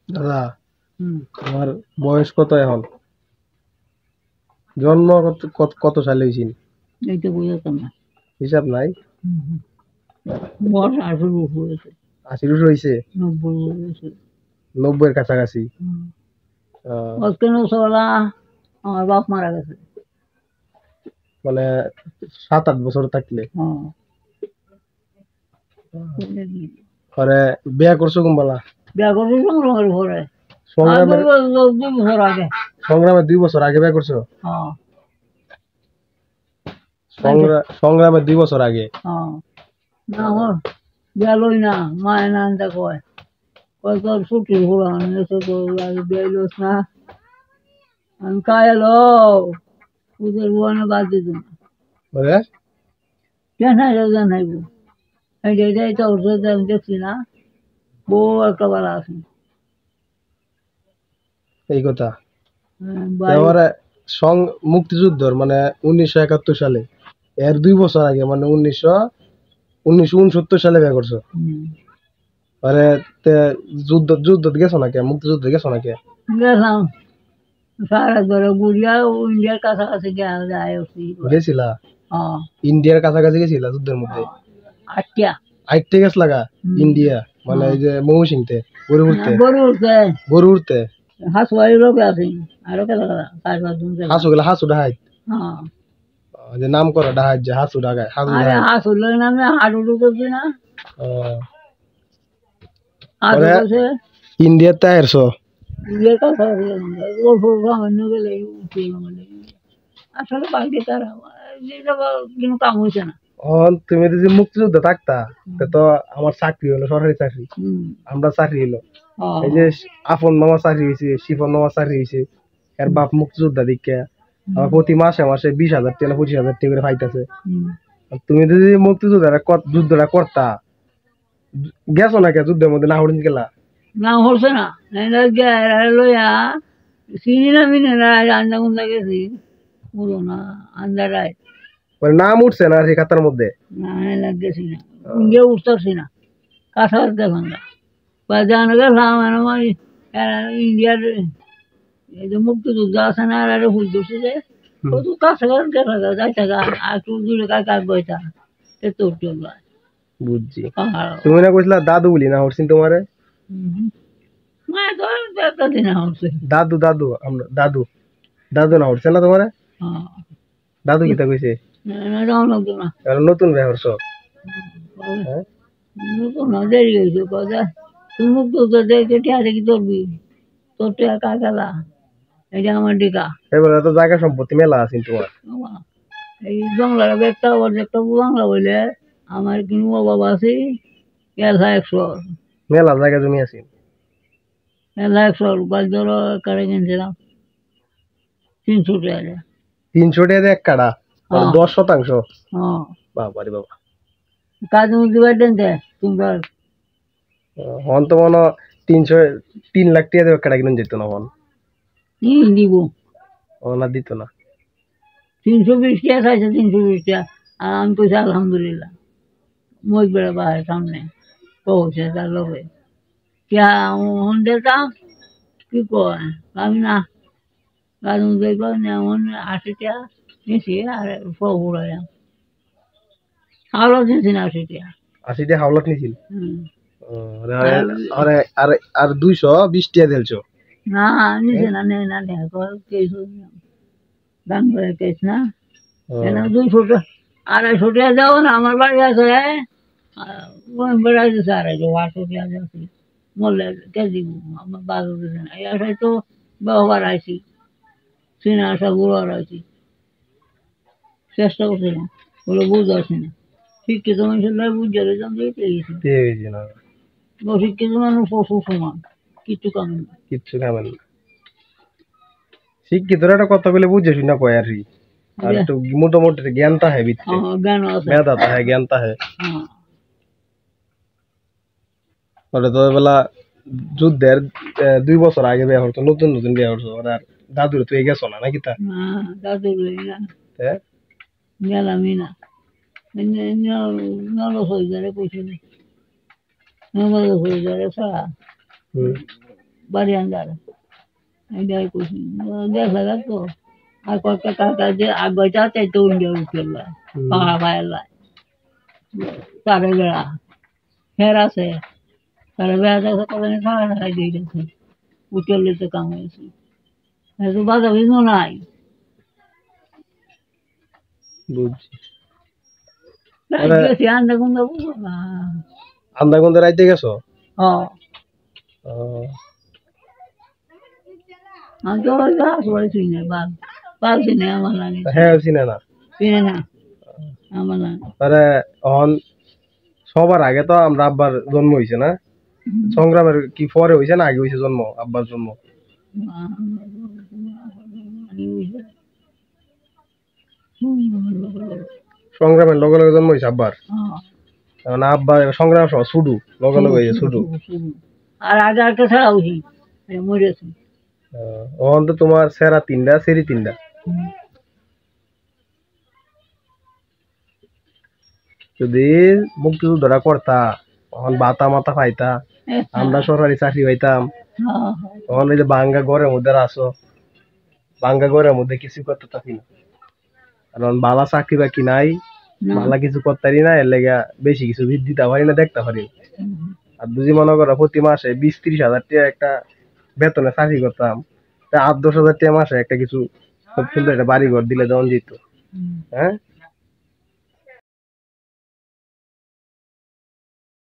দাদা তোমার বয়স কত এখন? জন্ম কত সালে হয়েছিল? এইটা বুঝাতাম না। হিসাব নাই? বয়স 18 হয়েছে, 80 হয়েছে? 90 হয়েছে। 90 এর কাছাকাছি। কেন চলা আমার বাপ মারা গেছে, মানে 7-8 বছর থাকলে। পরে বিয়া করছো কোনবেলা? বিয়া করছি সংগ্রামের ঘরে। সংগ্রামের 2 বছর আগে। সংগ্রামের 2 বছর আগে বিয়া করছো? সংগ্রামের 2 বছর আগে। না আমার বিয়া লই না, মায় না আনতে কয় তোর ছুটির ঘোরা এসে তো বিয়া লইস না। আমি কায় এলো ওদের বোনে বাদ দিত না। কেন জানাইব এটাই তো আমি দেখছি না, বউ একটা বেলা আছে। এই কথা মুক্তিযুদ্ধর মানে 1971 সালে, এর 2 বছর আগে মানে 1969 সালে বিয়ে করছো। আরে যুদ্ধ গেছো নাকি? মুক্তিযুদ্ধ গেছো নাকি? গেলাম সারা ধরে গুড়িয়া ইন্ডিয়ার কাছাকাছি গেছিলা? ইন্ডিয়ার কাছাকাছি গেছিলা যুদ্ধের মধ্যে? আটটা গেছ লাগা ইন্ডিয়া মানে এই যে মৌসিংতে গরু উঠতে হাসুয়ারি লোক আছে আরো হাসু গেলা হাসু ডাহাই যে নাম করো ডাহাই যে হাসু ডাগায় হাসু লোক নামে হাডুডু করছি না। ইন্ডিয়াতে আইরছো? ইন্ডিয়ার কাছাকাছি অল্প সামান্য গেলে আসলে বাকি তারা কোনো কাম হয়েছে না। তুমি যদি মুক্তিযুদ্ধ থাকতা তো আমার চাকরি হলো সরকারি চাকরি, আমরা চাকরি হলো। এই যে আপন মামা চাকরি হয়েছে, শিফন মামা চাকরি হয়েছে, এর বাপ মুক্তিযোদ্ধা দিকে আমার প্রতি মাসে মাসে 20,000 টাকা 25,000 টাকা করে পাইতেছে। তুমি যদি যুদ্ধটা করতা, গেছো না কে যুদ্ধের মধ্যে? না হরিণ গেলা? না হচ্ছে না লইয়া চিনি না মিনে না আন্দা গুন্দা গেছি পুরো না আন্দারায় নাম উঠছে না সেই খাতার মধ্যে? না গেছি না, ইন্ডিয়া উঠতেছি না, কাছাকাছি দেখলাম না জানা গেলাম ইন্ডিয়ার এই যে মুক্তিযুদ্ধ আছে না আর ফুল ধরছে যে কত কাছাকাছি দেখা যায় যাই থাকা আর একটু দূরে কাজ বইতা এত বুঝছি। তুমি না কইছিলা দাদু বলি না হরছিন তোমারে? দাদু দাদু আমরা দাদু দাদু না হরছে না তোমারে? দাদু কিতা কইছে? নতুন বিয়ে করছো? নতুন না দেরি হয়েছে কথা তুই মুক্ত দেখে কি ধরবি তোর টিয়া কাকালা এটা আমার ডিকা এবারে তো জায়গা সম্পত্তি মেলা আছে তোমার। এই বাংলার একটা বাংলা বলে আমার কিনু বাবা আছে 1,100 মেলা জায়গা জমি আছে 1,100 বাদ ধরো কারে কিনছিলাম 300 টাকা 300 টাকা এক কাড়া 10%। বাবা রে বাবা কাজ মুক্তি বাড়তেন তোমরা হন তো মনে 3 লাখ টাকা দেবে কাড়া কিনে যেত না হন দিব ও না দিত না 320 টাকা খাইছে 320 টাকা আর আমি কইছি আলহামদুলিল্লাহ মই বেড়া বাহার সামনে পৌঁছে তার লোকে क्या हूँ देता कि कौन আমি না কারণ দেখো এমন 80 টাকা নিছি আর পড়াইলাম হাওলাত নিছি না 80 টাকা 80 টাকা হাওলাত নিছিল। আর আর আর 220 টাকা দিলছো না নিছে না নেই না দেখো কিছু দাম করে কেছ না কেন 200 টাকা 250 টাকা দাও না আমার বাড়ি আছে বেড়াই দিছে 250 টাকা দিয়েছি মরলে কে দিব আমার বারো দিছে না এই তো ব্যবহার আইছি সিনা আসা গুলো আইছি চেষ্টা করছি না বলে বুঝাচ্ছি না শিক্ষিত মানুষের নয় বুঝে দিতাম দিয়েছি না অশিক্ষিত মানুষ পশু সমান কিচ্ছু কামেন না কিচ্ছু কামেন না শিক্ষিতরা একটা কথা বলে বুঝে শুনে কয় আর একটু মোটামুটি জ্ঞানটা হয় ভিতরে জ্ঞান আছে মেধাটা হয় জ্ঞানটা হয় ওটা তো বেলা যুদ্ধের 2 বছর আগে বিয়ে করতো নতুন নতুন বিয়ে করছো আর দাদুর তো গেছো না নাকি তা দাদুর গেলামই না নল হয়ে যারে পয়সা নেই হয়ে যারে ছাড়া বাড়ি আন্দার এটাই কইছি দেখা তো আর কত টাকা যে আগটা চাই তো ইন্ডিয়া উঠল পাড়া পায়লা তারে বেড়া ফের আছে তারে বেড়া দেখে কবে খাওয়া খাই দিয়ে গেছে উঠলে তো কাম হয়েছে এত বাধা বিঘ্ন নাই বুঝছি গেছি আন্দা গুন্দা বুঝো না আন্দাগন্ধে রাইতে গেছো? হ্যাঁ আহ, আমি তো ওই গাছ বলে চিনি বাঘ বাঘ চিনে আমার লাগে হ্যাঁ চিনে না। চিনে না আমার লাগে আরে অন সবার আগে তো আমরা আব্বার জন্ম হয়েছে না? সংগ্রামের কি পরে হয়েছে না আগে হয়েছে জন্ম আব্বার জন্ম? সংগ্রামের লগে লগে জন্ম হয়েছে আব্বার। না আব্বা সংগ্রাম সহ ছুডু লগে লগে হয়েছে ছুডু। আর আগে একটা ছাড়া উঠি মরেছি অন তো তোমার সেরা তিনটা সেরি তিনটা। যদি মুক্তিযুদ্ধটা করতা তখন বাতা মাতা পাইতা আমরা সরকারি চাকরি পাইতাম। তখন ওই যে বাঙ্গা ঘরের মধ্যে আসো বাঙ্গা ঘরের মধ্যে কিছু করতে পারি না কারণ বালা চাকরি বাকি নাই বালা কিছু করতে পারি না এর লেগে বেশি কিছু দিতে পারি না দেখতে পারি। আর বুঝি মনে করো প্রতি মাসে 20-30 হাজার টাকা একটা বেতনে চাকরি করতাম 8-10 হাজার টাকা মাসে একটা কিছু খুব সুন্দর একটা বাড়ি ঘর দিলে যেমন যেত। হ্যাঁ